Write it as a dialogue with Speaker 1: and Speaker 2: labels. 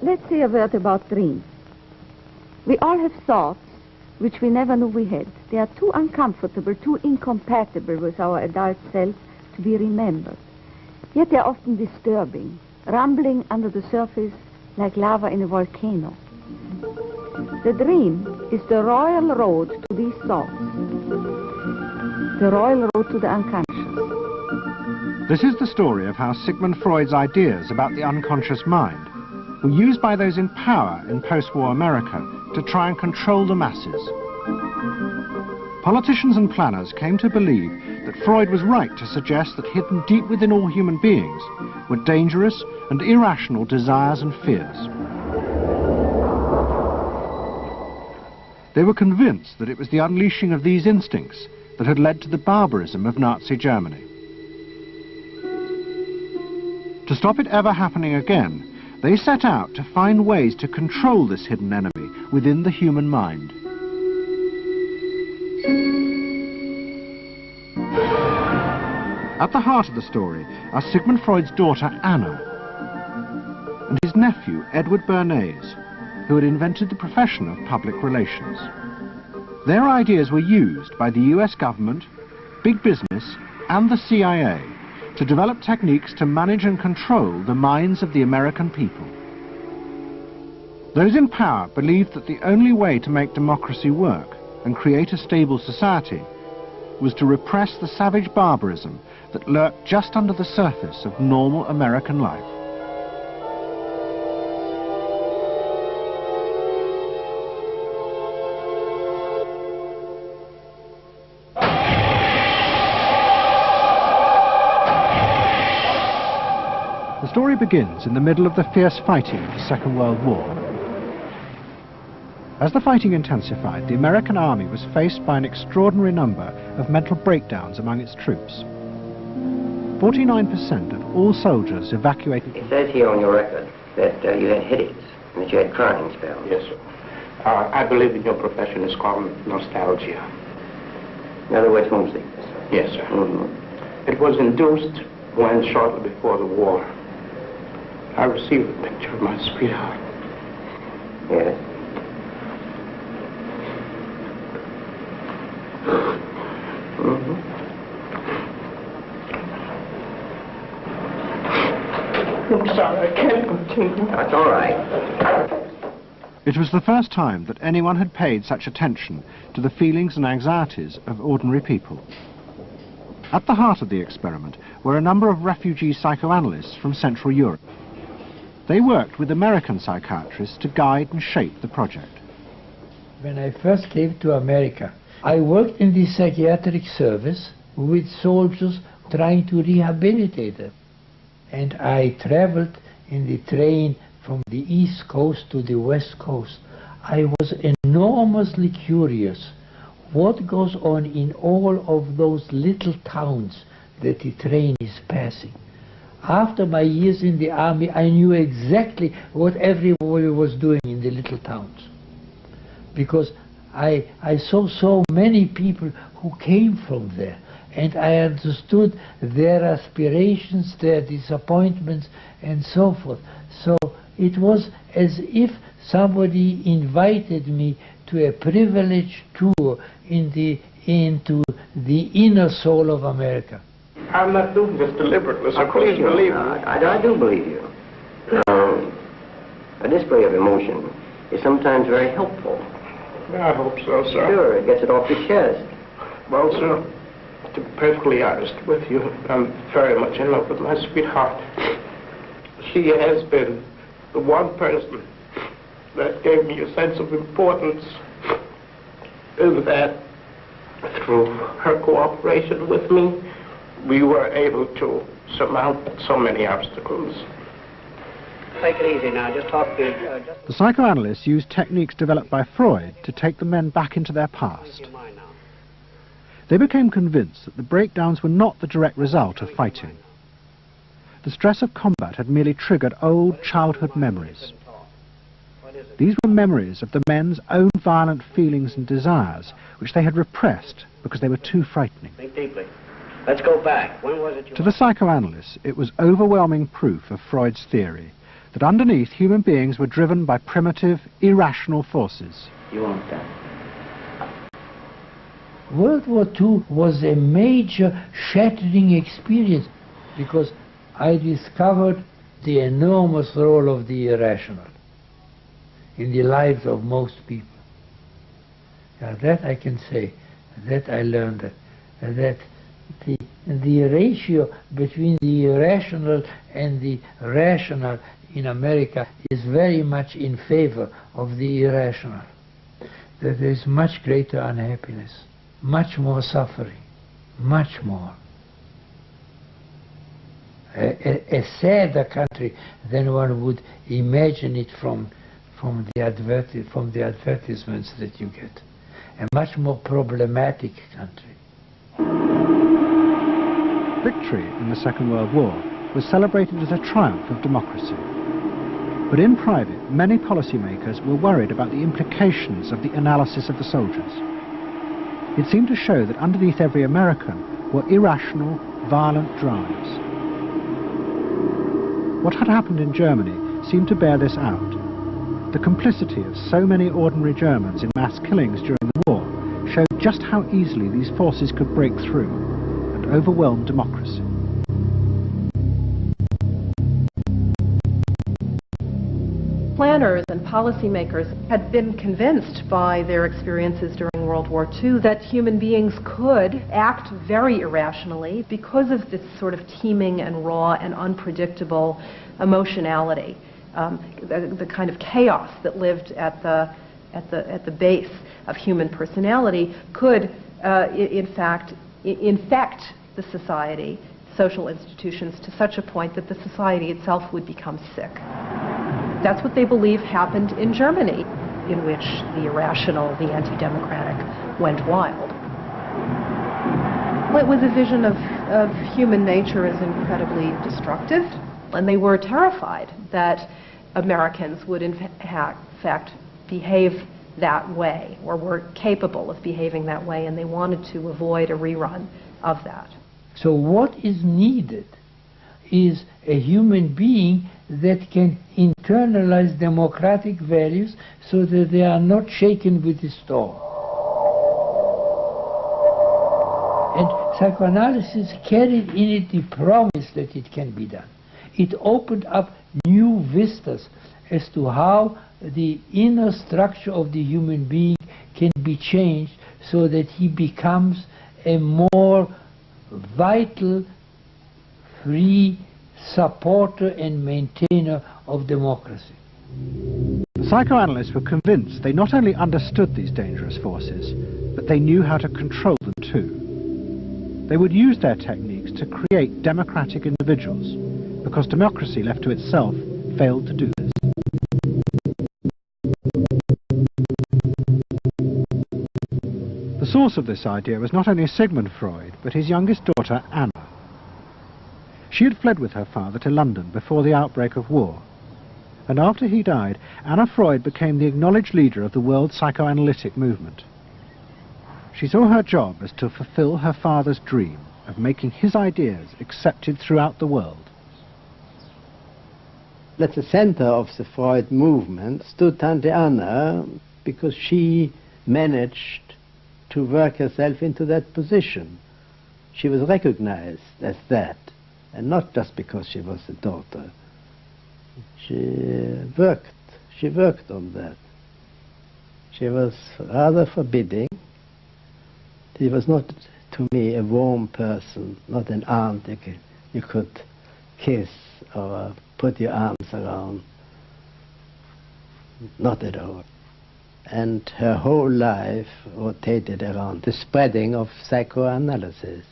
Speaker 1: let's say a word about dreams. We all have thoughts which we never knew we had. They are too uncomfortable, too incompatible with our adult self to be remembered. Yet they are often disturbing, rumbling under the surface like lava in a volcano. The dream is the royal road to these thoughts, the royal road to the unconscious.
Speaker 2: This is the story of how Sigmund Freud's ideas about the unconscious mind were used by those in power in post-war America to try and control the masses. Politicians and planners came to believe that Freud was right to suggest that hidden deep within all human beings were dangerous and irrational desires and fears. They were convinced that it was the unleashing of these instincts that had led to the barbarism of Nazi Germany. To stop it ever happening again, they set out to find ways to control this hidden enemy within the human mind. At the heart of the story are Sigmund Freud's daughter Anna and his nephew Edward Bernays, who had invented the profession of public relations. Their ideas were used by the US government, big business and the CIA to develop techniques to manage and control the minds of the American people. Those in power believed that the only way to make democracy work and create a stable society was to repress the savage barbarism that lurked just under the surface of normal American life. The story begins in the middle of the fierce fighting of the Second World War. As the fighting intensified, the American army was faced by an extraordinary number of mental breakdowns among its troops. 49% of all soldiers evacuated...
Speaker 3: It says here on your record that you had headaches and that you had crying spells.
Speaker 4: Yes, sir. I believe in your profession is called nostalgia.
Speaker 3: In other words, homesickness.
Speaker 4: Yes, sir.
Speaker 3: Mm-hmm.
Speaker 4: It was induced when, shortly before the war, I received a picture of my sweetheart.
Speaker 3: Yes. Mm-hmm.
Speaker 4: I'm sorry, I can't continue.
Speaker 3: That's all right.
Speaker 2: It was the first time that anyone had paid such attention to the feelings and anxieties of ordinary people. At the heart of the experiment were a number of refugee psychoanalysts from Central Europe. They worked with American psychiatrists to guide and shape the project.
Speaker 5: When I first came to America, I worked in the psychiatric service with soldiers trying to rehabilitate them. And I traveled in the train from the East Coast to the West Coast. I was enormously curious what goes on in all of those little towns that the train is passing. After my years in the army, I knew exactly what everybody was doing in the little towns. Because I saw so many people who came from there. And I understood their aspirations, their disappointments, and so forth. So it was as if somebody invited me to a privileged tour into the inner soul of America.
Speaker 4: I'm not doing this deliberately, so please believe me.
Speaker 3: I do believe you. A display of emotion is sometimes very helpful.
Speaker 4: I hope so, sir.
Speaker 3: Sure, it gets it off your chest.
Speaker 4: Well, sir, to be perfectly honest with you, I'm very much in love with my sweetheart. She has been the one person that gave me a sense of importance, and that through her cooperation with me, we were able to surmount so many obstacles.
Speaker 3: Take it easy now, just talk to...
Speaker 2: The psychoanalysts used techniques developed by Freud to take the men back into their past. They became convinced that the breakdowns were not the direct result of fighting. The stress of combat had merely triggered old childhood memories. These were memories of the men's own violent feelings and desires, which they had repressed because they were too frightening.
Speaker 3: Think deeply. Let's go back. When was it you...
Speaker 2: To the psychoanalysts, it was overwhelming proof of Freud's theory that underneath human beings were driven by primitive, irrational forces.
Speaker 3: You want that?
Speaker 5: World War II was a major shattering experience because I discovered the enormous role of the irrational in the lives of most people. That I can say, that I learned, that the ratio between the irrational and the rational in America is very much in favor of the irrational. That there is much greater unhappiness, much more suffering, much more. A sadder country than one would imagine it from the advertisements that you get. A much more problematic country.
Speaker 2: Victory in the Second World War was celebrated as a triumph of democracy. But in private, many policymakers were worried about the implications of the analysis of the soldiers. It seemed to show that underneath every American were irrational, violent drives. What had happened in Germany seemed to bear this out. The complicity of so many ordinary Germans in mass killings during the war showed just how easily these forces could break through and overwhelm democracy.
Speaker 6: Planners and policymakers had been convinced by their experiences during World War II that human beings could act very irrationally because of this sort of teeming and raw and unpredictable emotionality, the kind of chaos that lived at the base of human personality could, in fact, infect the society, social institutions, to such a point that the society itself would become sick. That's what they believe happened in Germany, in which the irrational, the anti-democratic went wild. Well, it was a vision of human nature as incredibly destructive, and they were terrified that Americans would in fact behave that way, or were capable of behaving that way, and they wanted to avoid a rerun of that.
Speaker 5: So what is needed is a human being that can internalize democratic values so that they are not shaken with the storm. And psychoanalysis carried in it the promise that it can be done. It opened up new vistas as to how the inner structure of the human being can be changed so that he becomes a more vital, free supporter and maintainer of democracy.
Speaker 2: Psychoanalysts were convinced they not only understood these dangerous forces, but they knew how to control them too. They would use their techniques to create democratic individuals, because democracy left to itself failed to do this. The source of this idea was not only Sigmund Freud, but his youngest daughter, Anna. She had fled with her father to London before the outbreak of war, and after he died, Anna Freud became the acknowledged leader of the world psychoanalytic movement. She saw her job as to fulfill her father's dream of making his ideas accepted throughout the world.
Speaker 7: At the center of the Freud movement stood Tante Anna, because she managed to work herself into that position. She was recognized as that, and not just because she was a daughter. She worked on that. She was rather forbidding. She was not, to me, a warm person, not an aunt you could kiss or put your arms around. Not at all. And her whole life rotated around the spreading of psychoanalysis.